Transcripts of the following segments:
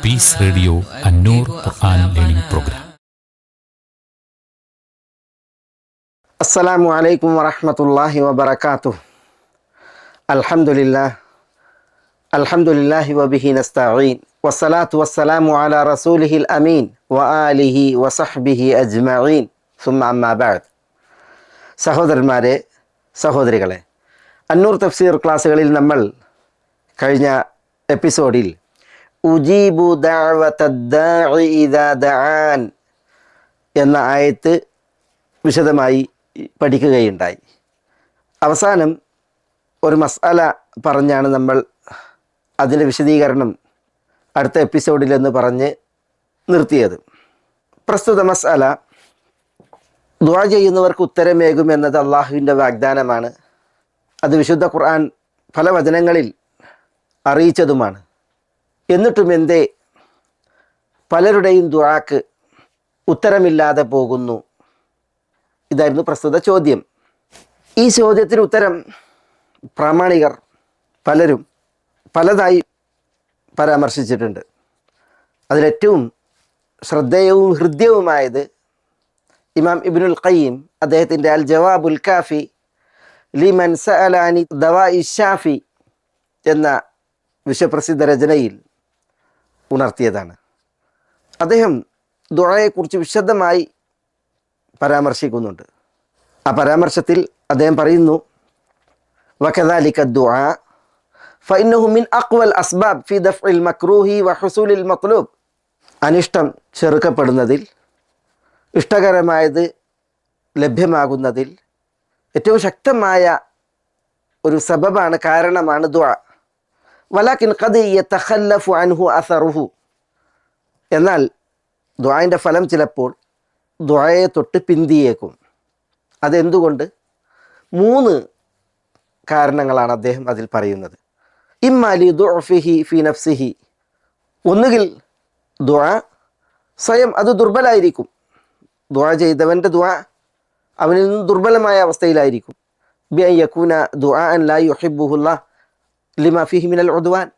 Piece radio അന്നൂർ ഖുർആൻ learning programme. അസ്സലാമു അലൈക്കും വറഹ്മത്തുള്ളാഹി വബറകാതുഹു. അൽഹംദുലില്ലാഹി വബിഹി നസ്തഈൻ വസ്സലാത്തു വസ്സലാമു അലാ റസൂലിഹിൽ അമീൻ വആലിഹി വസഹ്ബിഹി അജ്മഈൻ സുമ്മ അമ്മാ ബഅദ്. സഹോദരന്മാരെ, സഹോദരികളെ, അന്നൂർ തഫ്സീർ ക്ലാസ്സുകളിൽ നമ്മൾ കഴിഞ്ഞ എപ്പിസോഡിൽ ഉജീബു ദഅവതദ്ദാഇ ഇദാ ദഅാൻ എന്ന ആയത്ത് വിശദമായി പഠിക്കുകയുണ്ടായി. അവസാനം ഒരു മസ്അല പറഞ്ഞാണ് നമ്മൾ അതിൻ്റെ വിശദീകരണം അടുത്ത എപ്പിസോഡിലെന്ന് പറഞ്ഞ് നിർത്തിയത്. പ്രസ്തുത മസ്അല, ദുആ ചെയ്യുന്നവർക്ക് ഉത്തരമേകുമെന്നത് അള്ളാഹുവിൻ്റെ വാഗ്ദാനമാണ്. അത് വിശുദ്ധ ഖുർആൻ പല വചനങ്ങളിൽ അറിയിച്ചതുമാണ്. എന്നിട്ടും എന്തേ പലരുടെയും ദുആക്ക് ഉത്തരമില്ലാതെ പോകുന്നു? ഇതായിരുന്നു പ്രസ്തുത ചോദ്യം. ഈ ചോദ്യത്തിന് ഉത്തരം പ്രാമാണികർ പലരും പലതായി പരാമർശിച്ചിട്ടുണ്ട്. അതിലേറ്റവും ശ്രദ്ധേയവും ഹൃദ്യവുമായത് ഇമാം ഇബ്നുൽ ഖയ്യിം അദ്ദേഹത്തിൻ്റെ അൽ ജവാബുൽ കാഫി ലിമൻ സഅല അനി ദവാഇ ശാഫി എന്ന വിശ്വപ്രസിദ്ധ രചനയിൽ ഉണർത്തിയതാണ്. അദ്ദേഹം ദുആയെക്കുറിച്ച് വിശദമായി പരാമർശിക്കുന്നുണ്ട്. ആ പരാമർശത്തിൽ അദ്ദേഹം പറയുന്നു, വകദാലിക ദുആ ഫഇന്നഹു മിൻ അഖ്വൽ അസ്ബാബ് ഫി ദഫ്ഇൽ മക്റൂഹി വഹുസൂലിൽ മത്ലൂബ്. അനിഷ്ടം ചെറുക്കപ്പെടുന്നതിൽ, ഇഷ്ടകരമായത് ലഭ്യമാകുന്നതിൽ ഏറ്റവും ശക്തമായ ഒരു സബബാണ്, കാരണമാണ് ദുആ. വലാകിൻ ഖദ് യതഖല്ലഫു അൻഹു അസറുഹു. എന്നാൽ ദുആന്റെ ഫലം ചിലപ്പോൾ ദുആയെ തൊട്ട് പിന്തിയേക്കും. അതെന്തുകൊണ്ട്? 3 കാരണങ്ങളാണ് അദ്ദേഹം അതിൽ പറയുന്നത്. ഇമ്മാ ലി ദുഅഫിഹി ഫി നഫ്സിഹി. ഒന്നുകിൽ ദുആ സ്വയം അത് ദുർബലായിരിക്കും. ദുആ ചെയ്തവൻ്റെ ദുആ അവനിൽ നിന്ന് ദുർബലമായ അവസ്ഥയിലായിരിക്കും. ബി അൻ യകൂന ദുആഅൻ ലാ യുഹിബ്ബുഹുല്ലാഹ് ലിമാ ഫീഹി മിനൽ ഉദ്വാൻ.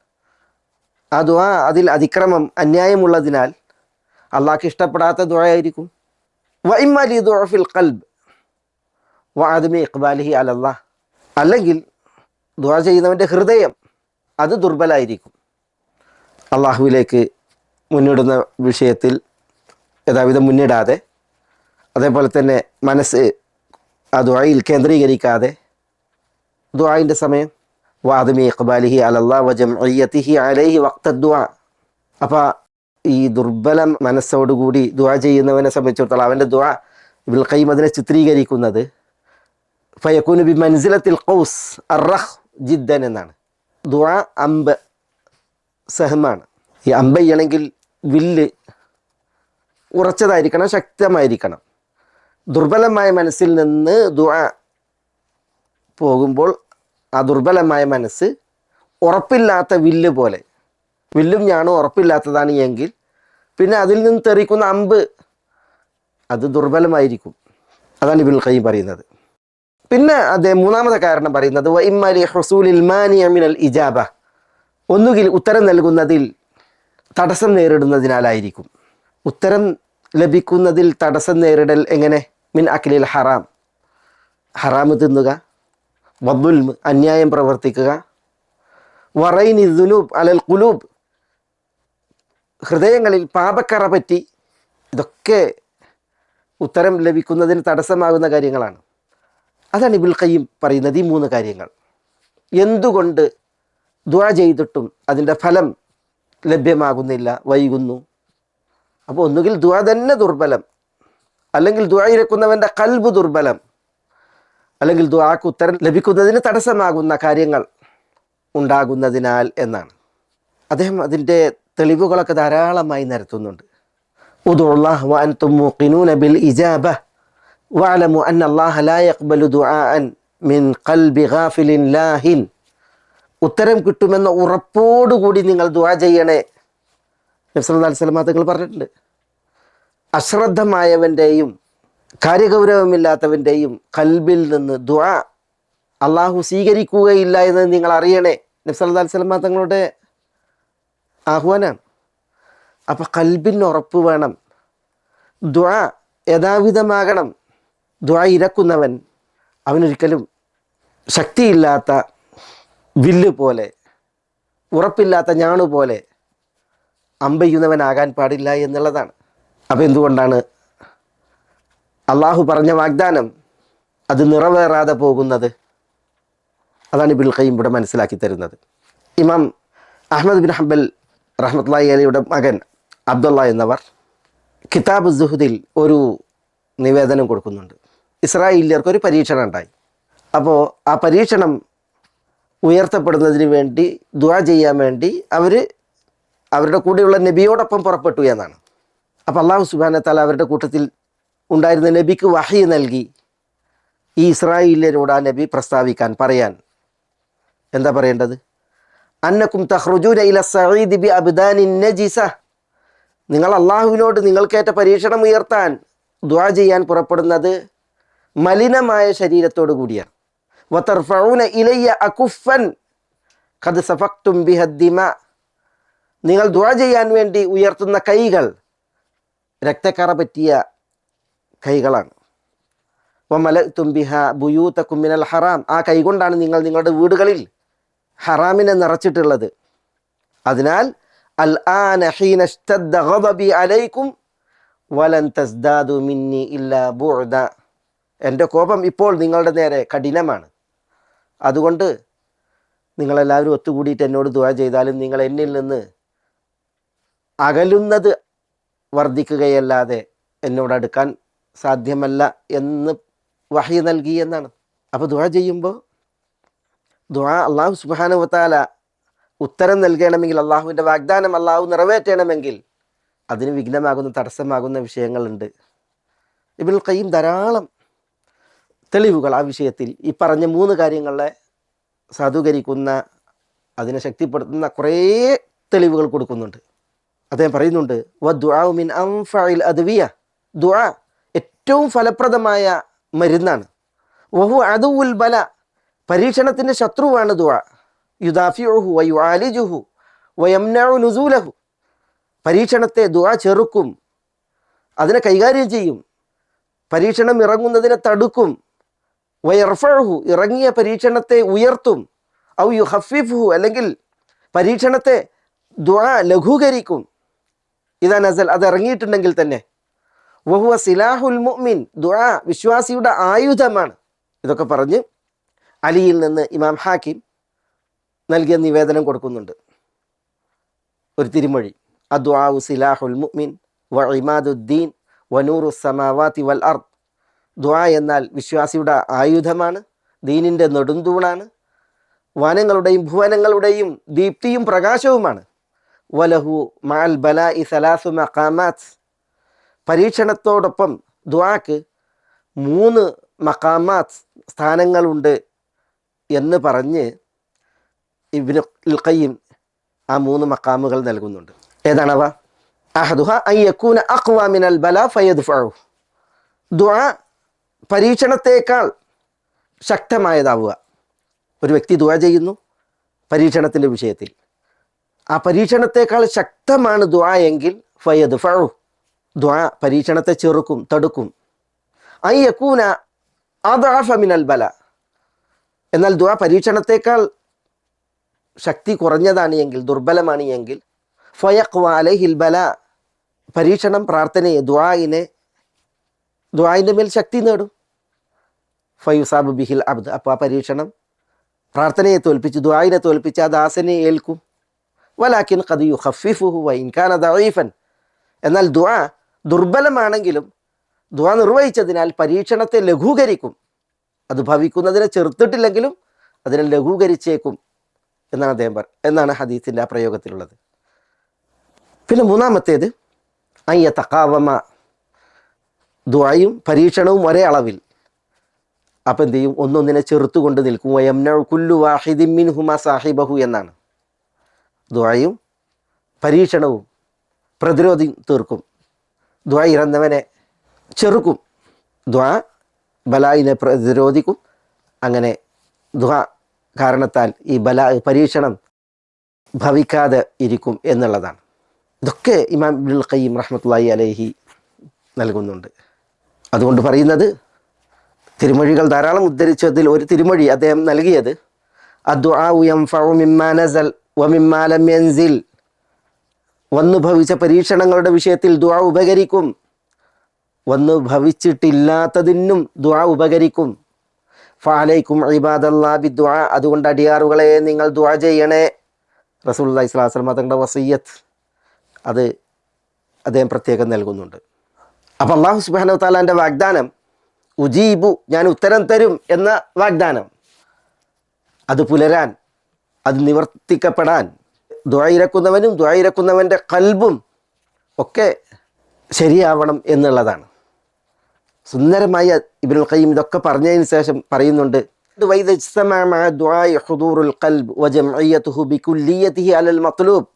ആ ദുആ അതിൽ അതിക്രമം, അന്യായമുള്ളതിനാൽ അള്ളാഹ്ക്ക് ഇഷ്ടപ്പെടാത്ത ദുആയായിരിക്കും. വ ഇമ്മാ ലി ദുഅഫിൽ ഖൽബ് വ അദമി ഇഖ്ബാലിഹി അലല്ലാഹ്. അല്ലെങ്കിൽ ദുആ ചെയ്യുന്നവൻ്റെ ഹൃദയം അത് ദുർബലായിരിക്കും. അള്ളാഹുവിലേക്ക് മുന്നിടുന്ന വിഷയത്തിൽ യഥാവിധം മുന്നിടാതെ, അതേപോലെ തന്നെ മനസ്സ് ആ ദുആയിൽ കേന്ദ്രീകരിക്കാതെ, ദുആയിൻ്റെ സമയം വഅദമി ഇഖ്ബാലിഹി അലല്ലാഹ് വജംഇയ്യതിഹി അലൈഹി വഖ്ത ദുആ. അപ്പോൾ ഈ ദുർബല മനസ്സോടുകൂടി ദുആ ചെയ്യുന്നവനെ സംബന്ധിച്ചിടത്തോളം അവൻ്റെ ദുആ ഇബ്നുൽ ഖയ്യിം അതിനെ ചിത്രീകരിക്കുന്നത് ഫയകൂനു ബി മൻസിലത്തിൽ ഖൗസ് അർറഖ് ജിദ്ദൻ എന്നാണ്. ദുആ അമ്പ്, സഹമാണ്. ഈ അമ്പ് ചെയ്യണമെങ്കിൽ വില്ല് ഉറച്ചതായിരിക്കണം, ശക്തമായിരിക്കണം. ദുർബലമായ മനസ്സിൽ നിന്ന് ദുആ പോകുമ്പോൾ ആ ദുർബലമായ മനസ്സ് ഉറപ്പില്ലാത്ത വില്ല് പോലെ, വില്ലും ഞാനും ഉറപ്പില്ലാത്തതാണ് എങ്കിൽ പിന്നെ അതിൽ നിന്ന് തെറിക്കുന്ന അമ്പ് അത് ദുർബലമായിരിക്കും. അതാണ് ഇബ്നുൽ ഖയ്യിം പറയുന്നത്. പിന്നെ അദ്ദേഹം 3ാമത്തെ കാരണം പറയുന്നത് വ ഇമ്മാ ലി ഹുസൂലിൽ മാനിഅ മിനൽ ഇജാബ. ഒന്നുകിൽ ഉത്തരം നൽകുന്നതിൽ തടസ്സം നേരിടുന്നതിനാലായിരിക്കും. ഉത്തരം ലഭിക്കുന്നതിൽ തടസ്സം നേരിടൽ എങ്ങനെ? മിൻ അക്ലിൽ ഹറാം, ഹറാമ് തിന്നുക, വദ്ദുൽമ്, അന്യായം പ്രവർത്തിക്കുക, വറൈനി ദുനൂബ് അലൽ ഖുലൂബ്, ഹൃദയങ്ങളിൽ പാപക്കറ പറ്റി. ഇതൊക്കെ ഉത്തരം ലഭിക്കുന്നതിന് തടസ്സമാകുന്ന കാര്യങ്ങളാണ്. അതാണ് ഇബ്നുൽ ഖയ്യിം പറയുന്നത്, ഈ 3 കാര്യങ്ങൾ. എന്തുകൊണ്ട് ദുആ ചെയ്തിട്ടും അതിൻ്റെ ഫലം ലഭ്യമാകുന്നില്ല, വൈകുന്നു? അപ്പോൾ ഒന്നുകിൽ ദുആ തന്നെ ദുർബലം, അല്ലെങ്കിൽ ദുആ ഇരക്കുന്നവൻ്റെ ഖൽബ് ദുർബലം, അല്ലെങ്കിൽ ദുആക്ക് ഉത്തരം ലഭിക്കുന്നതിന് തടസ്സമാകുന്ന കാര്യങ്ങൾ ഉണ്ടാകുന്നതിനാൽ എന്നാണ്. അദ്ദേഹം അതിൻ്റെ തെളിവുകളൊക്കെ ധാരാളമായി നിരത്തുന്നുണ്ട്. ഉദുഉല്ലാഹ് വ അൻതും മൂഖിനൂന ബിൽ ഇജാബ വഅലമു അന്ന അല്ലാഹ ലാ യഖ്ബലു ദുആഅൻ മിൻ ഖൽബി ഗാഫിലിൻ ലാഹിൻ. ഉത്തരം കിട്ടുമെന്ന ഉറപ്പോടുകൂടി നിങ്ങൾ ദുആ ചെയ്യണേ. നബി സല്ലല്ലാഹു അലൈഹി വസല്ലം തങ്ങൾ പറഞ്ഞിട്ടുണ്ട്, അശ്രദ്ധമായവൻ്റെയും കാര്യഗൗരവമില്ലാത്തവൻ്റെയും ഖൽബിൽ നിന്ന് ദുആ അള്ളാഹു സ്വീകരിക്കുകയില്ല എന്ന് നിങ്ങൾ അറിയണേ. നബി സല്ലല്ലാഹു അലൈഹി വസല്ലം തങ്ങളുടെ ആഹ്വാനാണ്. അപ്പോൾ കൽബിന് ഉറപ്പ് വേണം, ദുആ യഥാവിധമാകണം. ദുആ ഇരക്കുന്നവൻ അവനൊരിക്കലും ശക്തിയില്ലാത്ത വില്ല് പോലെ, ഉറപ്പില്ലാത്ത ഞാണു പോലെ അമ്പെയ്യുന്നവനാകാൻ പാടില്ല എന്നുള്ളതാണ്. അപ്പോൾ എന്തുകൊണ്ടാണ് അള്ളാഹു പറഞ്ഞ വാഗ്ദാനം അത് നിറവേറാതെ പോകുന്നത്? അതാണ് ഇബ്നുൽ ഖയ്യിം ഇവിടെ മനസ്സിലാക്കി തരുന്നത്. ഇമാം അഹ്മദ് ബിൻ ഹംബൽ റഹ്മത്തുള്ളാഹി അലൈഹിയുടെ മകൻ അബ്ദുള്ള എന്നവർ കിതാബ് സുഹുദിൽ ഒരു നിവേദനം കൊടുക്കുന്നുണ്ട്. ഇസ്രായേലിയർക്ക് ഒരു പരീക്ഷണം ഉണ്ടായി. അപ്പോൾ ആ പരീക്ഷണം ഉയർത്തപ്പെടുന്നതിന് വേണ്ടി ദുആ ചെയ്യാൻ വേണ്ടി അവരുടെ കൂടെയുള്ള നബിയോടൊപ്പം പുറപ്പെട്ടു എന്നാണ്. അപ്പോൾ അല്ലാഹു സുബ്ഹാനഹു വ തആല അവരുടെ കൂട്ടത്തിൽ ഉണ്ടായിരുന്ന നബിക്ക് വഹി നൽകി ഈ ഇസ്രായേലിയരോട് ആ നബി പ്രസ്താവിക്കാൻ പറയാൻ. എന്താ പറയേണ്ടത്? അന്നക്കും തഖ്റുജൂന ഇല സഈദി ബി അബ്ദാനിൻ നജിസ, നിങ്ങൾ അള്ളാഹുവിനോട് നിങ്ങൾക്കേറ്റ പരീക്ഷണം ഉയർത്താൻ ദുആ ചെയ്യാൻ പുറപ്പെടുന്നത് മലിനമായ ശരീരത്തോടു കൂടിയാണ്. വതർഫഊന ഇലയ്യ അകുഫൻ ഖദ് സഫഖ്തും ബിഹദ്ദിമ, നിങ്ങൾ ദുആ ചെയ്യാൻ വേണ്ടി ഉയർത്തുന്ന കൈകൾ രക്തക്കറ പറ്റിയ കൈകളാണ്. വമലഅ്തും ബിഹാ ബുയൂതകും മിനൽ ഹറാം, ആ കൈകൊണ്ടാണ് നിങ്ങൾ നിങ്ങളുടെ വീടുകളിൽ ഹറാമിനെ നിറച്ചിട്ടുള്ളത്. അതിനാൽ അൽആന ഹീന ഇസ്തദ്ദ ഗദബി അലൈക്കും വലൻ തസ്ദാദു മിന്നി ഇല്ലാ ബുഅദ, എൻ്റെ കോപം ഇപ്പോൾ നിങ്ങളുടെ നേരെ കഠിനമാണ്. അതുകൊണ്ട് നിങ്ങളെല്ലാവരും ഒത്തുകൂടിയിട്ട് എന്നോട് ദുആ ചെയ്താലും നിങ്ങൾ എന്നിൽ നിന്ന് അകലുന്നത് വർദ്ധിക്കുകയല്ലാതെ എന്നോട് അടുക്കാൻ സാധ്യമല്ല എന്ന് വഹി നൽകി എന്നാണ്. അപ്പോൾ ദുആ ചെയ്യുമ്പോൾ ദുആ അല്ലാഹു സുബ്ഹാനഹു വ തആല ഉത്തരം നൽകണമെങ്കിൽ, അള്ളാഹുവിൻ്റെ വാഗ്ദാനം അള്ളാഹു നിറവേറ്റണമെങ്കിൽ അതിന് വിഘ്നമാകുന്ന, തടസ്സമാകുന്ന വിഷയങ്ങളുണ്ട്. ഇബ്നുൽ ഖയ്യിം ധാരാളം തെളിവുകൾ ആ വിഷയത്തിൽ ഈ പറഞ്ഞ 3 കാര്യങ്ങളെ സാധൂകരിക്കുന്ന, അതിനെ ശക്തിപ്പെടുത്തുന്ന കുറേ തെളിവുകൾ കൊടുക്കുന്നുണ്ട്. അദ്ദേഹം പറയുന്നുണ്ട്, വദ്ദുആഉ മിൻ അൻഫഇൽ അദ്വിയ, ദുആ ഏറ്റവും ഫലപ്രദമായ മരുന്നാണ്. വഹു അദുവുൽ ബല, പരീക്ഷണത്തിൻ്റെ ശത്രുവാണ് ദുആ. യുദാഫിഉഹു വയുആലിജുഹു വയംനഉ നുസൂലഹു, പരീക്ഷണത്തെ ദുആ ചെറുക്കും, അതിനെ കൈകാര്യം ചെയ്യും. പരീക്ഷണം ഇറങ്ങുന്നതിനെ തടുക്കും. വയർഫഉഹു, ഇറങ്ങിയ പരീക്ഷണത്തെ ഉയർത്തും. ഔ യുഖഫിഫുഹു, അല്ലെങ്കിൽ പരീക്ഷണത്തെ ദുആ ലഘൂകരിക്കും. ഇദാ നസൽ, അത് ഇറങ്ങിയിട്ടുണ്ടെങ്കിൽ തന്നെ. വഹുവ സിലാഹുൽ മുഅ്മിൻ, ദുആ വിശ്വാസിയുടെ ആയുധമാണ്. ഇതൊക്കെ പറഞ്ഞ് അലിയിൽ നിന്ന് ഇമാം ഹാക്കിം നൽകിയ നിവേദനം കൊടുക്കുന്നുണ്ട്, ഒരു തിരുമൊഴി. അദ്ദുആഉ സിലാഹുൽ മുഅ്മിൻ വ ഇമാദുദ്ദീൻ വ നൂറുസ് സമാവാതി വൽ അർദ്, ദുആ എന്നാൽ വിശ്വാസിയുടെ ആയുധമാണ്, ദീനിൻ്റെ നെടുന്തൂണാണ്, വാനങ്ങളുടെയും ഭുവനങ്ങളുടെയും ദീപ്തിയും പ്രകാശവുമാണ്. വലഹു മഅൽ ബലാഇ സലാസു മഖാമാത്ത്, പരീക്ഷണത്തോടൊപ്പം ദുആക്ക് 3 മഖാമാത്ത്, സ്ഥാനങ്ങളുണ്ട് എന്ന് പറഞ്ഞ് ഇബ്നുൽ ഖയ്യിം ആ 3 മഖാമുകൾ നൽകുന്നുണ്ട്. ഏതാണവ? അഹദുഹ അൻ യകൂന അഖ്വ മിനൽ ബലാ ഫയദ്ഫഉ, ദുആ പരീക്ഷണത്തേക്കാൾ ശക്തമായതാവുക. ഒരു വ്യക്തി ദുആ ചെയ്യുന്നു പരീക്ഷണത്തിൻ്റെ വിഷയത്തിൽ, ആ പരീക്ഷണത്തേക്കാൾ ശക്തമാണ് ദുആ എങ്കിൽ ഫയദ്ഫഉ, ദുആ പരീക്ഷണത്തെ ചെറുക്കും, തടുക്കും. അൻ യകൂന അദ്അഫ മിനൽ ബല, എന്നാൽ ദുആ പരീക്ഷണത്തേക്കാൾ ശക്തി കുറഞ്ഞതാണ് എങ്കിൽ, ദുർബലമാണ് എങ്കിൽ ഫയഖ്വ അലൈഹിൽ ബല, പരീക്ഷണം പ്രാർത്ഥനയെ, ദുആയിൻ്റെ മേൽ ശക്തി നേടും. ഫയുസാബു ബിഹിൽ അബ്ദ്, അപ്പോൾ ആ പരീക്ഷണം പ്രാർത്ഥനയെ തോൽപ്പിച്ച്, ദുആയിനെ തോൽപ്പിച്ച് ആ ദാസനെ ഏൽക്കും. വലാകിൻ ഖദ് യുഖഫിഫുഹു വ ഇൻ കാന ദഈഫൻ, എന്നാൽ ദുആ ദുർബലമാണെങ്കിലും ദുആ നിർവഹിച്ചതിനാൽ പരീക്ഷണത്തെ ലഘൂകരിക്കും. അത് ഭവിക്കുന്നതിനെ ചെറുത്തിട്ടില്ലെങ്കിലും അതിനെ ലഘൂകരിച്ചേക്കും എന്നാണ് ഹദീസിൻ്റെ ആ പ്രയോഗത്തിലുള്ളത്. പിന്നെ 3-മത്തേത് അയ്യ തഖാവമ, ദുആയും പരീക്ഷണവും ഒരേ അളവിൽ. അപ്പം എന്ത് ചെയ്യും? ഒന്നൊന്നിനെ ചെറുത്തുകൊണ്ട് നിൽക്കും. വയംനഉ കുല്ലു വാഹിദിൻ മിൻഹുമാ സാഹിബഹു എന്നാണ്. ദുആയും പരീക്ഷണവും പ്രതിരോധി തീർക്കും. ദുആ ഇറന്നവനെ ചെറുക്കും, ദുആ ബലായിനെ പ്രതിരോധിക്കും. അങ്ങനെ ദുആ കാരണത്താൽ ഈ പരീക്ഷണം ഭവിക്കാതെ ഇരിക്കും എന്നുള്ളതാണ്. ഇതൊക്കെ ഇമാം ഇബ്നുൽ ഖയ്യിം റഹ്മത്തുള്ളാഹി അലൈഹി നൽകുന്നുണ്ട്. അതുകൊണ്ട് പറയുന്നത്, തിരുമൊഴികൾ ധാരാളം ഉദ്ധരിച്ചതിൽ ഒരു തിരുമൊഴി അദ്ദേഹം നൽകിയത്, അദ്ദുആഉ യൻഫഉ മിമ്മാ നസൽ വമിമ്മാ ലം യൻസിൽ, വന്നു ഭവിച്ച പരീക്ഷണങ്ങളുടെ വിഷയത്തിൽ ദുആ ഉപകരിക്കും, വന്നു ഭവിച്ചിട്ടില്ലാത്തതിനും ദുആ ഉപകരിക്കും. ഫഅലൈക്കും ഇബാദല്ലാഹി ബിദ്ദുആ, അതുകൊണ്ട് അടിയാറുകളെ നിങ്ങൾ ദുആ ചെയ്യണേ. റസൂലുള്ളാഹി സ്വല്ലല്ലാഹു അലൈഹി വസല്ലം തങ്ങളുടെ വസിയ്യത്ത് അത് അദ്ദേഹം പ്രത്യേകം നൽകുന്നുണ്ട്. അപ്പോൾ അല്ലാഹു സുബ്ഹാനഹു വ തആലാൻ്റെ വാഗ്ദാനം, ഉജീബു, ഞാൻ ഉത്തരം തരും എന്ന വാഗ്ദാനം, അത് പുലരാൻ, അത് നിവർത്തിക്കപ്പെടാൻ ദുആയിരക്കുന്നവനും ദുആയിരക്കുന്നവൻ്റെ ഖൽബും ഒക്കെ ശരിയാവണം എന്നുള്ളതാണ്. സുന്ദരമായ ഇബ്നുൽ ഖയ്യിം ഇതൊക്കെ പറഞ്ഞതിന് ശേഷം പറയുന്നുണ്ട്, വൈദ ഇജ്തമഅ മഅ ദുആഇ ഹുദൂറുൽ ഖൽബ് വജംഇയ്യതുഹു ബികുല്ലിയതിഹി അലൽ മത്ലൂബ്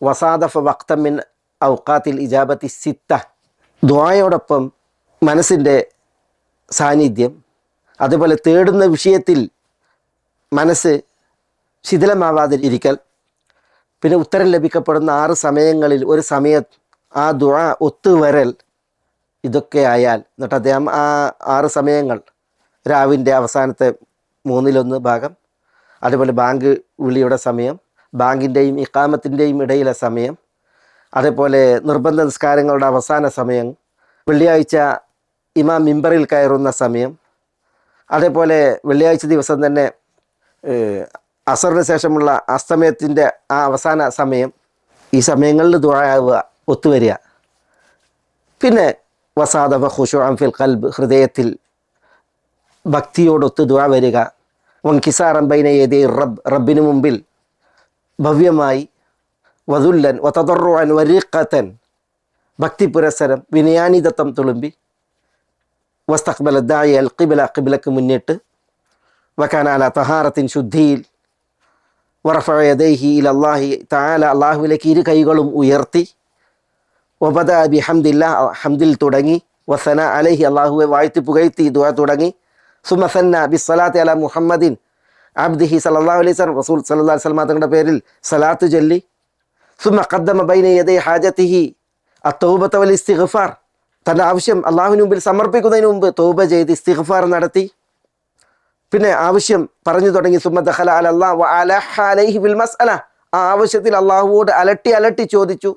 വസാദഫ വഖ്തൻ മിൻ ഔഖാത്തിൽ ഇജാബത്തി സിത്ത. ദുആയോടൊപ്പം മനസ്സിൻ്റെ സാന്നിധ്യം, അതുപോലെ തേടുന്ന വിഷയത്തിൽ മനസ്സ് ശിഥിലമാവാതിരിക്കൽ, പിന്നെ ഉത്തരം ലഭിക്കപ്പെടുന്ന 6 സമയങ്ങളിൽ ഒരു സമയത്ത് ആ ദുആ ഒത്തുവരൽ, ഇതൊക്കെ ആയാൽ, എന്നിട്ട് അദ്ദേഹം ആ 6 സമയങ്ങൾ, രാവിൻ്റെ അവസാനത്തെ 1/3 ഭാഗം, അതുപോലെ ബാങ്ക് വിളിയുടെ സമയം, ബാങ്കിൻ്റെയും ഇഖാമത്തിൻ്റെയും ഇടയിലെ സമയം, അതേപോലെ നിർബന്ധ നിസ്കാരങ്ങളുടെ അവസാന സമയം, വെള്ളിയാഴ്ച ഇമാം മിമ്പറിൽ കയറുന്ന സമയം, അതേപോലെ വെള്ളിയാഴ്ച ദിവസം തന്നെ അസറിന് ശേഷമുള്ള അസ്തമയത്തിൻ്റെ ആ അവസാന സമയം, ഈ സമയങ്ങളിൽ ദുആ ഒത്തുവരിക. പിന്നെ വസാദഫ ഖുശൂഅൻ ഫിൽ ഖൽബ്, ഹൃദയത്തിൽ ഭക്തിയോടൊത്ത് ദുആ വരിക. വൻകിസാറൻ ബൈന യദൈ റബ്ബ്, റബ്ബിന് മുമ്പിൽ ഭവ്യമായി, വദുല്ലൻ വതദറുഅൻ വരിഖതൻ, ഭക്തി പുരസ്സരം, വിനയാനിതത്വം തുളുമ്പി, വസ്തഖ്ബല ദാഇ അൽ ഖിബ്ല, ഖിബ്ലക്ക് മുന്നിട്ട്, വകാന അലാ തഹാറത്തിൻ, ശുദ്ധിയിൽ, വറഫഅ യദൈഹി ഇലല്ലാഹി തആല, അല്ലാഹുവിലേക്ക് 2 കൈകളും ഉയർത്തി, വബദഅ ബിഹംദില്ലാ, ഹംദിൽ തുടങ്ങി, വസന അലൈഹി, അല്ലാഹുവെ വാഴ്ത്തി പുകഴ്ത്തി ദുആ തുടങ്ങി, സുമ്മ സന്ന ബിസ്സലാത്തി അലാ മുഹമ്മദിൻ അബ്ദിഹി സല്ലല്ലാഹു അലൈഹി വസല്ലം, റസൂൽ സല്ലല്ലാഹു അലൈഹി വസല്ലം തങ്ങളുടെ പേരിൽ സലാത്ത് ചൊല്ലി, സുമ്മ ഖദ്ദമ ബൈന യദൈ ഹാജതിഹി അത്തൗബത വൽ ഇസ്തിഗ്ഫാർ, തൻ്റെ ആവശ്യം അല്ലാഹുവിന് മുമ്പിൽ സമർപ്പിക്കുന്നതിന് മുമ്പ് തൗബ ചെയ്ത് ഇസ്തിഗ്ഫാർ നടത്തി, പിന്നെ ആവശ്യം പറഞ്ഞു തുടങ്ങി. സുമ്മ ദഖല അലല്ലാഹ് വഅലഹ അലൈഹി ബിൽ മസ്അല, ആ ആവശ്യത്തിൽ അല്ലാഹുവോട് അലട്ടി ചോദിച്ചു.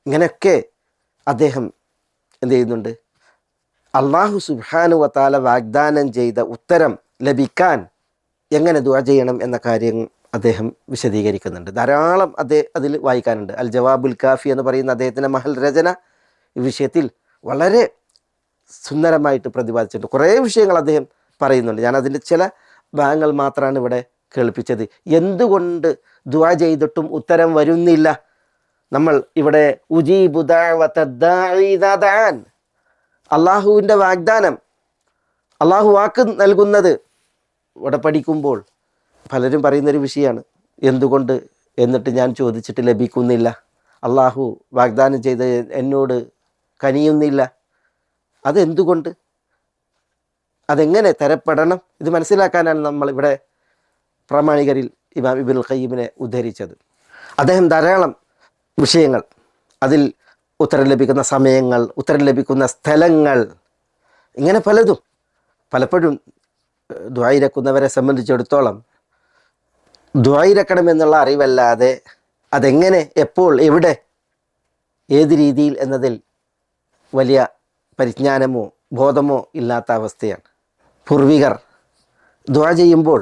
ഇങ്ങനെയൊക്കെ അദ്ദേഹം എന്ത് ചെയ്യുന്നുണ്ട്? അല്ലാഹു സുബ്ഹാനഹു വ തആല വാഗ്ദാനം ചെയ്ത ഉത്തരം ലഭിക്കാൻ എങ്ങനെ ദുആ ചെയ്യണം എന്ന കാര്യം അദ്ദേഹം വിശദീകരിക്കുന്നുണ്ട്. ധാരാളം അതിൽ വായിക്കാനുണ്ട്. അൽ ജവാബുൽ കാഫി എന്ന് പറയുന്ന അദ്ദേഹത്തിൻ്റെ മഹൽ രചന ഈ വിഷയത്തിൽ വളരെ സുന്ദരമായിട്ട് പ്രതിപാദിച്ചിട്ടുണ്ട്. കുറേ വിഷയങ്ങൾ അദ്ദേഹം പറയുന്നുണ്ട്. ഞാൻ അതിൻ്റെ ചില ഭാഗങ്ങൾ മാത്രമാണ് ഇവിടെ കേൾപ്പിച്ചത്. എന്തുകൊണ്ട് ദുആ ചെയ്തിട്ടും ഉത്തരം വരുന്നില്ല? നമ്മൾ ഇവിടെ ഉജീബു ദഅവത ദാഇ ഇദാ ദഅൻ, അള്ളാഹുവിൻ്റെ വാഗ്ദാനം, അള്ളാഹു വാക്ക് നൽകുന്നത് ഇവിടെ പഠിക്കുമ്പോൾ പലരും പറയുന്നൊരു വിഷയമാണ്, എന്തുകൊണ്ട് എന്നിട്ട് ഞാൻ ചോദിച്ചിട്ട് ലഭിക്കുന്നില്ല, അള്ളാഹു വാഗ്ദാനം ചെയ്ത് എന്നോട് കനിയുന്നില്ല, അതെന്തുകൊണ്ട്, അതെങ്ങനെ തരപ്പെടണം? ഇത് മനസ്സിലാക്കാനാണ് നമ്മൾ ഇവിടെ പ്രാമാണികരിൽ ഇമാം ഇബ്നുൽ ഖയ്യിമിനെ ഉദ്ധരിച്ചത്. അദ്ദേഹം ധാരാളം വിഷയങ്ങൾ, അതിൽ ഉത്തരം ലഭിക്കുന്ന സമയങ്ങൾ, ഉത്തരം ലഭിക്കുന്ന സ്ഥലങ്ങൾ, ഇങ്ങനെ പലതും, പലപ്പോഴും ദുആയിരക്കുന്നവരെ സംബന്ധിച്ചിടത്തോളം ദുആയിരക്കണമെന്നുള്ള അറിവല്ലാതെ അതെങ്ങനെ, എപ്പോൾ, എവിടെ, ഏത് രീതിയിൽ എന്നതിൽ വലിയ പരിജ്ഞാനമോ ബോധമോ ഇല്ലാത്ത അവസ്ഥയാണ്. പൂർവികർ ദുആ ചെയ്യുമ്പോൾ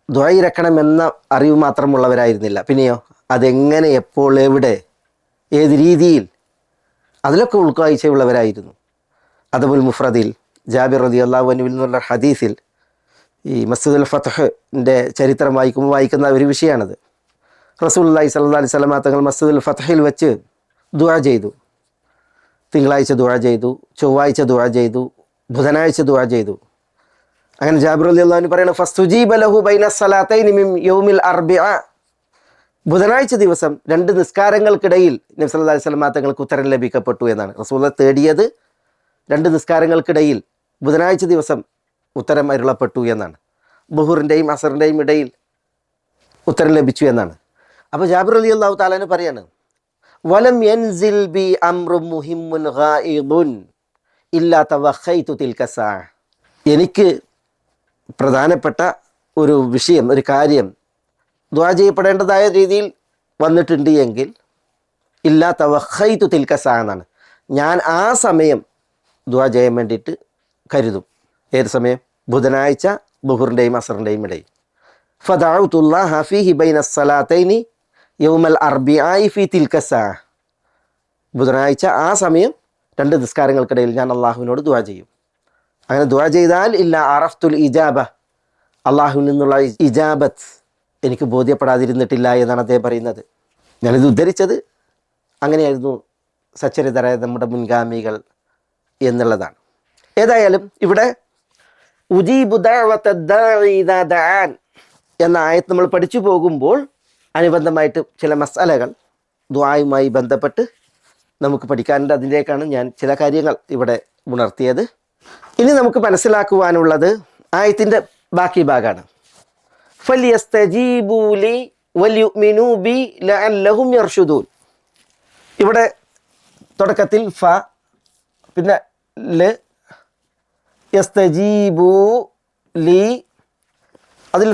ദുആയിരക്കണമെന്ന അറിവ് മാത്രമുള്ളവരായിരുന്നില്ല, പിന്നെയോ അതെങ്ങനെ, എപ്പോൾ, എവിടെ, ഏത് രീതിയിൽ, അതിലൊക്കെ ഉൾക്കാഴ്ചയുള്ളവരായിരുന്നു. അദബുൽ മുഫ്രദിൽ ജാബിർ റളിയല്ലാഹു അൻഹുവിൽ നിന്നുള്ള ഹദീസിൽ ഈ മസ്ജിദുൽ ഫത്ഹിൻ്റെ ചരിത്രം വായിക്കുന്ന ഒരു വിഷയമാണത്. റസൂലുള്ളാഹി സ്വല്ലല്ലാഹു അലൈഹി വസല്ലം തങ്ങൾ മസ്ജിദുൽ ഫത്ഹിൽ വെച്ച് ദുആ ചെയ്തു. തിങ്കളാഴ്ച ദുആ ചെയ്തു, ചൊവ്വാഴ്ച ദുആ ചെയ്തു, ബുധനാഴ്ച ദുആ ചെയ്തു. അങ്ങനെ ജാബിർ റളിയല്ലാഹു അൻഹു പറയുന്നത്, ഫസ്തുജീബ ലഹു ബൈന സ്വലാത്തൈനി മിൻ യൗമിൽ അർബിഅ, ബുധനാഴ്ച ദിവസം 2 നിസ്കാരങ്ങൾക്കിടയിൽ നബി സല്ലല്ലാഹു അലൈഹി വസല്ലം തങ്ങൾക്ക് ഉത്തരം ലഭിക്കപ്പെട്ടു എന്നാണ്. റസൂലുള്ളാഹി തേടിയത് 2 നിസ്കാരങ്ങൾക്കിടയിൽ ബുധനാഴ്ച ദിവസം ഉത്തരം അരുളപ്പെട്ടു എന്നാണ്. ബുഹറിൻ്റെയും അസറിൻ്റെയും ഇടയിൽ ഉത്തരം ലഭിച്ചു എന്നാണ്. അപ്പോൾ ജാബിർ റളിയല്ലാഹു തആല പറയാണ്, വലം യൻസിൽ ബി അംറുൻ മുഹിമ്മുൻ ഗായിദുൻ ഇല്ലാ തവഖൈതു തിൽക സാ. എനിക്ക് പ്രധാനപ്പെട്ട ഒരു വിഷയം, ഒരു കാര്യം ദുആ ചെയ്യപ്പെടേണ്ടതായ രീതിയിൽ വന്നിട്ടുണ്ട് എങ്കിൽ ഇല്ലാ തവഖൈതു തിൽക സാ എന്നാണ്, ഞാൻ ആ സമയം ദുആ ചെയ്യാൻ വേണ്ടിയിട്ട് കരുതും. ഏത് സമയം? ബുധനാഴ്ച ദുഹറിൻ്റെയും അസറിൻ്റെയും ഇടയിൽ. ഫദഅഉതുല്ലാഹ ഫീഹി ബൈന സ്സലാത്തൈനി യൗമൽ അർബിആഇ ഫീ തിൽക സാ. ബുധനാഴ്ച ആ സമയം 2 നിസ്കാരങ്ങൾക്കിടയിൽ ഞാൻ അള്ളാഹുവിനോട് ദുആ ചെയ്യും. അങ്ങനെ ദുആ ചെയ്താൽ ഇല്ല അറഫ്തുൽ ഇജാബ, അള്ളാഹുവിൽ നിന്നുള്ള ഇജാബത്ത് എനിക്ക് ബോധ്യപ്പെടാതിരുന്നിട്ടില്ല എന്നാണ് അദ്ദേഹം പറയുന്നത്. ഞാനിത് ഉദ്ധരിച്ചത് അങ്ങനെയായിരുന്നു സച്ചരിതരായ നമ്മുടെ മുൻഗാമികൾ എന്നുള്ളതാണ്. ഏതായാലും ഇവിടെ ഉജീബു ദഅവത ദാഇ ഇദാ ദഅൻ എന്ന ആയത്ത് നമ്മൾ പഠിച്ചു പോകുമ്പോൾ അനുബന്ധമായിട്ട് ചില മസാലകൾ ദുആയുമായി ബന്ധപ്പെട്ട് നമുക്ക് പഠിക്കാനുണ്ട്. അതിലേക്കാണ് ഞാൻ ചില കാര്യങ്ങൾ ഇവിടെ ഉണർത്തിയത്. ഇനി നമുക്ക് മനസ്സിലാക്കുവാനുള്ളത് ആയത്തിൻ്റെ ബാക്കി ഭാഗമാണ്. ഫൽയസ്തജീബൂ ലി വൽയുഅ്മിനൂ ബി ലഅല്ലഹും യർഷുദൂൻ. ഇവിടെ തുടക്കത്തിൽ ഫ, പിന്നെ ല, യസ്തജീബൂ ലി, അതിൽ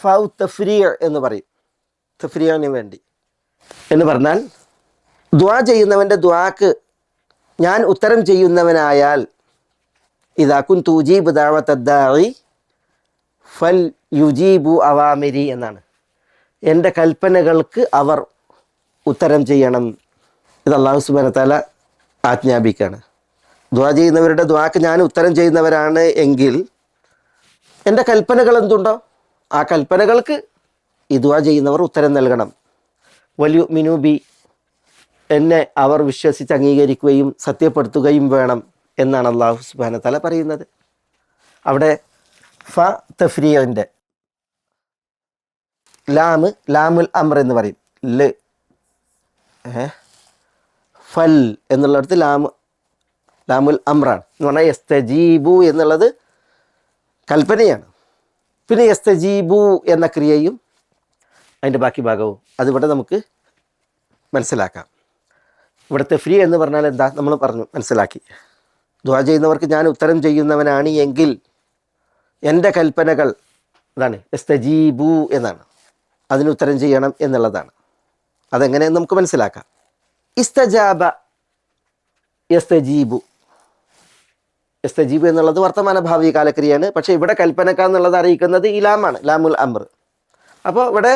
ഫൗ തഫ്രീഅ് എന്ന് പറയും. തഫ്രീഅിന് വേണ്ടി എന്ന് പറഞ്ഞാൽ ദുആ ചെയ്യുന്നവൻ്റെ ദുആക്ക് ഞാൻ ഉത്തരം ചെയ്യുന്നവനായാൽ ഇദാ കുൻതു ഉജീബു ദഅവത ദാഇ ഫൽ യുജീബു അവാമിരി എന്നാണ്. എൻ്റെ കൽപ്പനകൾക്ക് അവർ ഉത്തരം ചെയ്യണം. ഇത് അല്ലാഹു സുബ്ഹാനഹു വ തആല ആജ്ഞാപിക്കുകയാണ്. ദുആ ചെയ്യുന്നവരുടെ ദുആക്ക് ഞാൻ ഉത്തരം ചെയ്യുന്നവരാണ് എങ്കിൽ എൻ്റെ കൽപ്പനകൾ എന്തുണ്ടോ ആ കൽപ്പനകൾക്ക് ഈ ദുആ ചെയ്യുന്നവർ ഉത്തരം നൽകണം. വൽയുഅ്മിനൂ ബി, എന്നെ അവർ വിശ്വസിച്ച് അംഗീകരിക്കുകയും സത്യപ്പെടുത്തുകയും വേണം എന്നാണ് അല്ലാഹു സുബ്ഹാനഹു വ തആല പറയുന്നത്. അവിടെ ഫ തഫ്രീഇൻ്റെ ലാമുൽ അംർ എന്ന് പറയും. ല് ഫൽ എന്നുള്ളിടത്ത് ലാമുൽ അംറാണ് എന്ന് പറഞ്ഞാൽ യസ്തജീബു എന്നുള്ളത് കൽപ്പനയാണ്. പിന്നെ യസ്തജീബു എന്ന ക്രിയയും അതിൻ്റെ ബാക്കി ഭാഗവും അതിവിടെ നമുക്ക് മനസ്സിലാക്കാം. ഇവിടെ തഫ്രീ എന്ന് പറഞ്ഞാൽ എന്താ നമ്മൾ പറഞ്ഞു, മനസ്സിലാക്കി. ദുആ ചെയ്യുന്നവർക്ക് ഞാൻ ഉത്തരം ചെയ്യുന്നവനാണ് എങ്കിൽ എൻ്റെ കൽപ്പനകൾ അതാണ് യസ്തജീബു എന്നാണ്, അതിന് ഉത്തരം ചെയ്യണം എന്നുള്ളതാണ്. അതെങ്ങനെയെന്ന് നമുക്ക് മനസ്സിലാക്കാം. ഇസ്തജാബ യസ്തജീബു, യസ്തജീബു എന്നുള്ളത് വർത്തമാന ഭാവി കാലക്രിയയാണ്. പക്ഷേ ഇവിടെ കൽപ്പനക്ക എന്നുള്ളത് അറിയിക്കുന്നത് ഈ ലാമാണ്, ലാമുൽ അംർ. അപ്പോൾ ഇവിടെ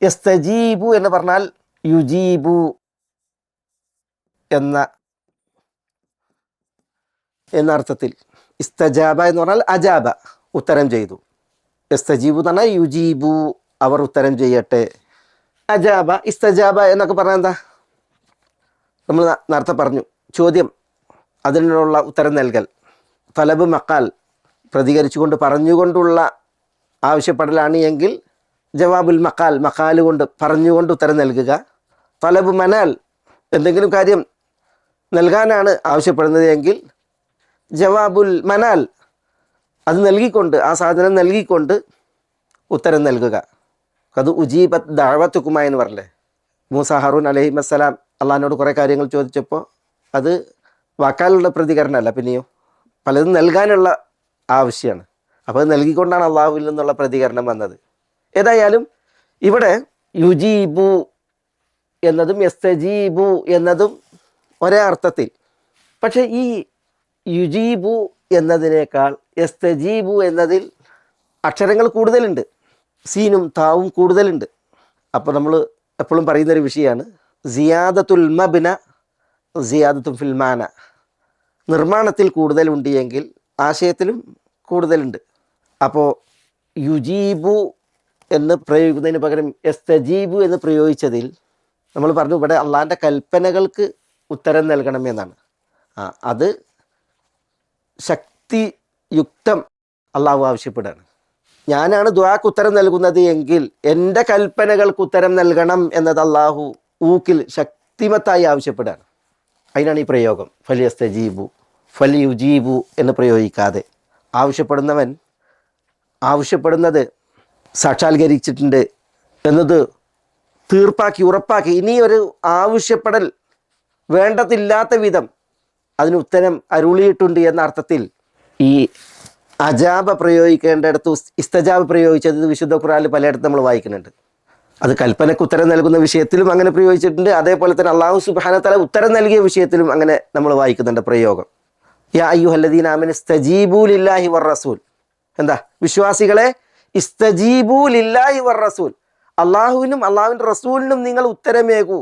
യസ്തജീബു എന്ന് പറഞ്ഞാൽ യുജീബു എന്ന അർത്ഥത്തിൽ. ഇസ്തജാബ എന്ന് പറഞ്ഞാൽ അജാബ, ഉത്തരം ചെയ്തു. യസ്തജീബു എന്ന് പറഞ്ഞാൽ യുജീബു, അവർ ഉത്തരം ചെയ്യട്ടെ. അജാബ ഇസ്തജാബ എന്നൊക്കെ പറഞ്ഞാൽ എന്താ? നമ്മൾ നേരത്തെ പറഞ്ഞു, ചോദ്യം, അതിനുള്ള ഉത്തരം നൽകൽ. തലബ് മക്കാൽ, പ്രതികരിച്ചുകൊണ്ട് പറഞ്ഞുകൊണ്ടുള്ള ആവശ്യപ്പെടലാണ് എങ്കിൽ ജവാബുൽ മക്കാൽ, മക്കാൽ കൊണ്ട് പറഞ്ഞുകൊണ്ട് ഉത്തരം നൽകുക. തലബ് മനാൽ, എന്തെങ്കിലും കാര്യം നൽകാനാണ് ആവശ്യപ്പെടുന്നത് എങ്കിൽ ജവാബുൽ മനാൽ, അത് നൽകിക്കൊണ്ട്, ആ സാധനം നൽകിക്കൊണ്ട് ഉത്തരം നൽകുക. അത് ഉജീബത്ത് ദഅവത്തുകുമ എന്ന് പറഞ്ഞില്ലേ. മൂസ ഹാറൂൻ അലൈഹിസ്സലാം അള്ളാഹിനോട് കുറേ കാര്യങ്ങൾ ചോദിച്ചപ്പോൾ അത് വാക്കാലുള്ള പ്രതികരണമല്ല, പിന്നെയോ പലതും നൽകാനുള്ള ആവശ്യമാണ്. അപ്പോൾ അത് നൽകിക്കൊണ്ടാണ് അള്ളാഹുവിൽ നിന്നുള്ള പ്രതികരണം വന്നത്. ഏതായാലും ഇവിടെ യുജീബു എന്നതും യസ്തജീബു എന്നതും ഒരേ അർത്ഥത്തിൽ. പക്ഷേ ഈ യുജീബു എന്നതിനേക്കാൾ യസ്തജീബു എന്നതിൽ അക്ഷരങ്ങൾ കൂടുതലുണ്ട്, സീനും താവും കൂടുതലുണ്ട്. അപ്പോൾ നമ്മൾ എപ്പോഴും പറയുന്നൊരു വിഷയമാണ് സിയാദത്തുൽ മബ്ന സിയാദത്തുൽ ഫിൽ മാന. നിർമ്മാണത്തിൽ കൂടുതലുണ്ട് എങ്കിൽ ആശയത്തിലും കൂടുതലുണ്ട്. അപ്പോൾ യുജീബു എന്ന് പ്രയോഗിക്കുന്നതിന് പകരം യസ്തജീബു എന്ന് പ്രയോഗിച്ചതിൽ നമ്മൾ പറഞ്ഞു ഇവിടെ അള്ളാഹിൻ്റെ കൽപ്പനകൾക്ക് ഉത്തരം നൽകണം എന്നാണ്. അത് ശക്തിയുക്തം അള്ളാഹു ആവശ്യപ്പെടുകയാണ്. ഞാനാണ് ദുആക്ക് ഉത്തരം നൽകുന്നത് എങ്കിൽ എൻ്റെ കൽപ്പനകൾക്ക് ഉത്തരം നൽകണം എന്നത് അള്ളാഹു ഊക്കിൽ ശക്തിമത്തായി ആവശ്യപ്പെടുകയാണ്. അതിനാണ് ഈ പ്രയോഗം ഫലിയസ്തജീബു ഫലിയുജീബു എന്ന് പ്രയോഗിക്കാതെ. ആവശ്യപ്പെടുന്നവൻ ആവശ്യപ്പെടുന്നത് സാക്ഷാത്കരിച്ചിട്ടുണ്ട് എന്നത് തീർപ്പാക്കി ഉറപ്പാക്കി ഇനി ഒരു ആവശ്യപ്പെടൽ വേണ്ടതില്ലാത്ത വിധം അതിന് ഉത്തരം അരുളിയിട്ടുണ്ട് എന്ന അർത്ഥത്തിൽ ഈ അജാബ പ്രയോഗിക്കേണ്ടിടത്ത് ഇസ്തജാബ് പ്രയോഗിച്ചത് വിശുദ്ധ ഖുർആനിൽ പലയിടത്തും നമ്മൾ വായിക്കുന്നുണ്ട്. അത് കൽപ്പനയ്ക്ക് ഉത്തരം നൽകുന്ന വിഷയത്തിലും അങ്ങനെ പ്രയോഗിച്ചിട്ടുണ്ട്. അതേപോലെ തന്നെ അല്ലാഹു സുബ്ഹാനഹു വ തആല ഉത്തരം നൽകിയ വിഷയത്തിലും അങ്ങനെ നമ്മൾ വായിക്കുന്നുണ്ട് പ്രയോഗം. യാ അയ്യുഹല്ലദീന ആമനു ഇസ്തജീബൂ ലില്ലാഹി വർ-റസൂൽ. എന്താ? വിശ്വാസികളെ, ഇസ്തജീബൂ ലില്ലാഹി വർ-റസൂൽ, അള്ളാഹുവിനും അള്ളാഹുവിൻ്റെ റസൂലിനും നിങ്ങൾ ഉത്തരമേകൂ.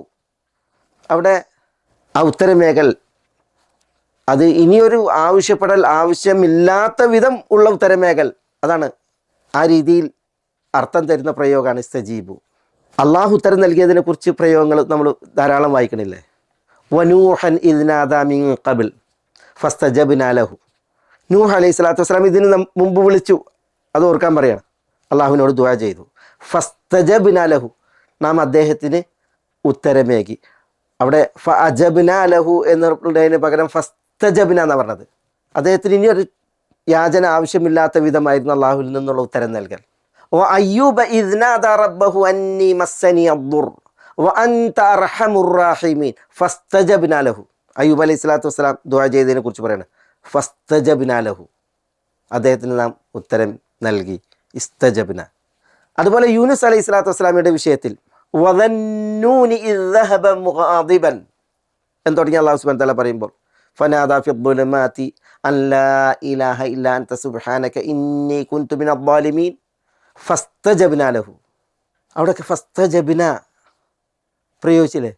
അവിടെ ആ ഉത്തരമേകൽ അത് ഇനിയൊരു ആവശ്യപ്പെടൽ ആവശ്യമില്ലാത്ത വിധം ഉള്ള ഉത്തരമേകൽ, അതാണ് ആ രീതിയിൽ അർത്ഥം തരുന്ന പ്രയോഗമാണ് ഇസ്തജീബു. അള്ളാഹു ഉത്തരം നൽകിയതിനെ കുറിച്ച് പ്രയോഗങ്ങൾ നമ്മൾ ധാരാളം വായിക്കണില്ലേ? വനൂഹൻ ഇദ് നാദാ മിൻ ഖബൽ ഫസ്തജബ്നാ ലഹു. നൂഹ് അലൈഹി സ്വലാത്തു വസ്സലാം ഇതിന് മുമ്പ് വിളിച്ചു, അത് ഓർക്കാൻ പറയണം. അള്ളാഹുവിനോട് ദുആ ചെയ്തു. ഫസ്തജബ്നാ ലഹു, നാം അദ്ദേഹത്തിന് ഉത്തരമേകി. അവിടെ ഫഅജബ്നാ ലഹു എന്നതിന് പകരം ഫസ്തജബ്ന എന്നാണ് പറഞ്ഞത്. അദ്ദേഹത്തിന് ഇനി ഒരു യാചന ആവശ്യമില്ലാത്ത വിധമായിരുന്നു അള്ളാഹുവിൽ നിന്നുള്ള ഉത്തരം നൽകൽ. وأيوب إذ نادى ربه أني مسني الضر وأنت أرحم الراحمين فاستجبنا له. അയ്യൂബ് അലൈഹി സ്വലാത്തു വസ്സലാം ദുആ ചെയ്തതിനെ കുറിച്ച് പറയാണ്. ഫസ്തജബ്നാ ലഹു, അദ്ദേഹത്തിന് നാം ഉത്തരം നൽകി. ഇസ്തജബ്ന. അതുപോലെ യൂനുസ് അലൈഹി സ്വലാത്തു വസ്സലാമിയുടെ വിഷയത്തിൽ വദന്നൂനി ഇദ് ദഹബ മുഗാദിബൻ എന്ന് തുടങ്ങി അല്ലാഹു സുബ്ഹാനഹു വ തആല പറയുമ്പോൾ ഫനാദാ ഫി الظുലുമാതി അൻ ലാ ഇലാഹ ഇല്ലാ അൻത സുബ്ഹാനക ഇന്നി കുൻതു മിനൽ ളാലിമീൻ ഫസ്തജബ്നാ ലഹു. അവിടെയൊക്കെ ഫസ്തജബ്ന പ്രയോഗിച്ചില്ലേ?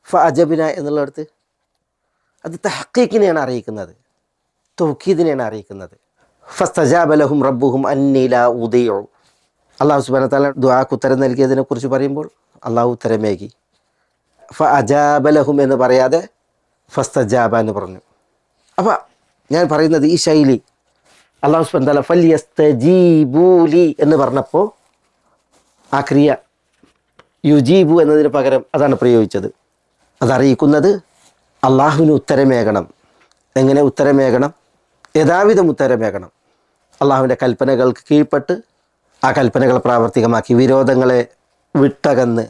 ഫഅജബ്ന എന്നുള്ളിടത്ത് അത് തഹ്ഖീഖിനെയാണ് അറിയിക്കുന്നത്, തൗക്കീദിനെയാണ് അറിയിക്കുന്നത്. ഫസ്തജാബ ലഹും റബ്ബുഹും അന്നി ലാ ഉദീഉ. അല്ലാഹു സുബ്ഹാനഹു വ തആല ദുആക്ക് ഉത്തരം നൽകിയതിനെ കുറിച്ച് പറയുമ്പോൾ അള്ളാഹു ഉത്തരമേകി. ഫഅജാബ ലഹും എന്ന് പറയാതെ ഫസ്തജാബ എന്ന് പറഞ്ഞു. അപ്പോൾ ഞാൻ പറയുന്നത് ഈ ശൈലി അല്ലാഹു സുബ്ഹാനഹു വ തആല ഫൽയസ്തജീബൂ ലി എന്ന് പറഞ്ഞപ്പോൾ ആ ക്രിയ യുജീബു എന്നതിന് പകരം അതാണ് പ്രയോഗിച്ചത്. അതറിയിക്കുന്നത് അള്ളാഹുവിന് ഉത്തരമേകണം. എങ്ങനെ ഉത്തരമേകണം? യഥാവിധം ഉത്തരമേകണം. അള്ളാഹുവിൻ്റെ കൽപ്പനകൾക്ക് കീഴ്പ്പെട്ട് ആ കൽപ്പനകൾ പ്രാവർത്തികമാക്കി വിരോധങ്ങളെ വിട്ടകന്ന്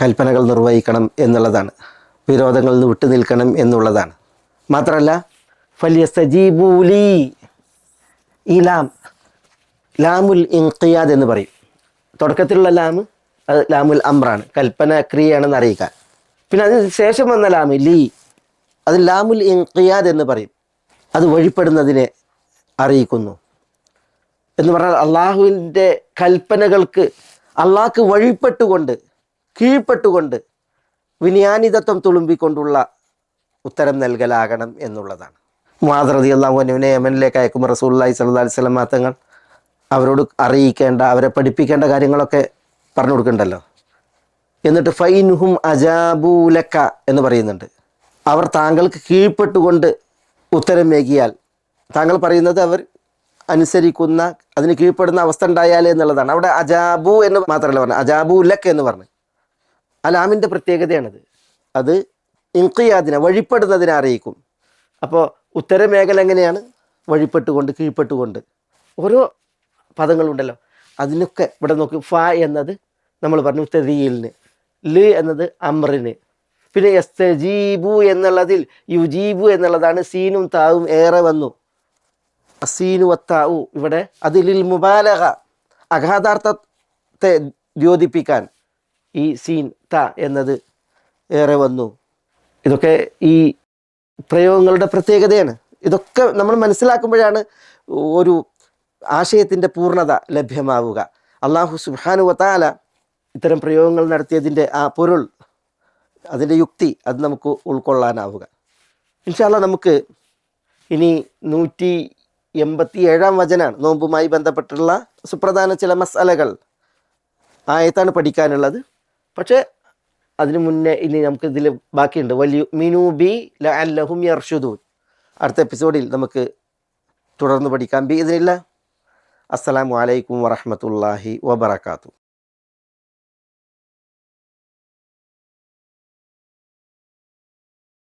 കൽപ്പനകൾ നിർവഹിക്കണം എന്നുള്ളതാണ്. വിരോധങ്ങളിൽ നിന്ന് വിട്ടു നിൽക്കണം എന്നുള്ളതാണ്. മാത്രമല്ല ഫൽയസ്തജീബൂ ലി, ഈ ലാമുൽ ഇൻഖിയാദ് എന്ന് പറയും. തുടക്കത്തിലുള്ള ലാമ് അത് ലാമുൽ അമ്രാണ്, കൽപ്പന ക്രിയയാണെന്ന് അറിയിക്കാൻ. പിന്നെ അതിന് ശേഷം വന്ന ലാമ് ലീ, അത് ലാമുൽ ഇൻഖിയാദ് എന്ന് പറയും. അത് വഴിപ്പെടുന്നതിനെ അറിയിക്കുന്നു എന്ന് പറഞ്ഞാൽ അള്ളാഹുവിൻ്റെ കൽപ്പനകൾക്ക് അള്ളാഹ്ക്ക് വഴിപ്പെട്ടുകൊണ്ട് കീഴ്പ്പെട്ടുകൊണ്ട് വിനയാനിതത്വം തുളുമ്പിക്കൊണ്ടുള്ള ഉത്തരം നൽകലാകണം എന്നുള്ളതാണ്. മുആദ് റളിയല്ലാഹു അൻഹുവിനെ യമനിലേക്ക് അയക്കുമ്പോൾ റസൂലുള്ളാഹി സ്വല്ലല്ലാഹു അലൈഹി വസല്ലം തങ്ങൾ അവരോട് അറിയിക്കേണ്ട, അവരെ പഠിപ്പിക്കേണ്ട കാര്യങ്ങളൊക്കെ പറഞ്ഞു കൊടുക്കുന്നുണ്ടല്ലോ. എന്നിട്ട് ഫൈൻഹും അജാബൂലക്ക എന്ന് പറയുന്നുണ്ട്. അവർ താങ്കൾക്ക് കീഴ്പ്പെട്ടുകൊണ്ട് ഉത്തരം മേകിയാൽ, താങ്കൾ പറയുന്നത് അവർ അനുസരിക്കുന്ന, അതിന് കീഴ്പ്പെടുന്ന അവസ്ഥ ഉണ്ടായാലേ എന്നുള്ളതാണ്. അവിടെ അജാബു എന്ന് മാത്രമല്ല പറഞ്ഞു, അജാബൂലക്ക എന്ന് പറഞ്ഞു. അലാമിൻ്റെ പ്രത്യേകതയാണത്. അത് ഇൻഖിയാദിനെ, വഴിപ്പെടുന്നതിനെ അറിയിക്കും. അപ്പോൾ ഉത്തരമേഖല എങ്ങനെയാണ്? വഴിപ്പെട്ടുകൊണ്ട്, കീഴ്പ്പെട്ടുകൊണ്ട്. ഓരോ പദങ്ങളുണ്ടല്ലോ, അതിനൊക്കെ ഇവിടെ നോക്കി. ഫ എന്നത് നമ്മൾ പറഞ്ഞു തദീലിന്, ല് എന്നത് അമ്രിന്, പിന്നെ യസ്തജീബു എന്നുള്ളതിൽ യുജീബു എന്നുള്ളതാണ്. സീനും താവും ഏറെ വന്നു. അസീനു വത്താവു ഇവിടെ അതിലിൽ മുബാലഗ, അഗാധാർത്ഥത്തെ ദ്യോതിപ്പിക്കാൻ ഈ സീൻ ത എന്നത് ഏറെ വന്നു. ഇതൊക്കെ ഈ പ്രയോഗങ്ങളുടെ പ്രത്യേകതയാണ്. ഇതൊക്കെ നമ്മൾ മനസ്സിലാക്കുമ്പോഴാണ് ഒരു ആശയത്തിൻ്റെ പൂർണ്ണത ലഭ്യമാവുക. അല്ലാഹു സുബ്ഹാനഹു വ തആല ഇത്തരം പ്രയോഗങ്ങൾ നടത്തിയതിൻ്റെ ആ പൊരുൾ, അതിൻ്റെ യുക്തി, അത് നമുക്ക് ഉൾക്കൊള്ളാനാവുക. ഇൻഷാ അല്ലാഹ് നമുക്ക് ഇനി 187-ാം വചനാണ്, നോമ്പുമായി ബന്ധപ്പെട്ടുള്ള സുപ്രധാന ചില മസ്അലകൾ ആയത്താണ് പഠിക്കാനുള്ളത്. പക്ഷേ അതിനു മുന്നേ ഇനി നമുക്ക് ഇതിൽ ബാക്കിയുണ്ട്. വൽയുമിനൂ ബി ലഅല്ലഹും യർഷുദൂൻ. അടുത്ത എപ്പിസോഡിൽ നമുക്ക് തുടർന്ന് പഠിക്കാം ബിഇദ്നില്ലാഹ്. അസ്സലാമു അലൈക്കും വറഹ്മത്തുള്ളാഹി വബറകാതുഹു.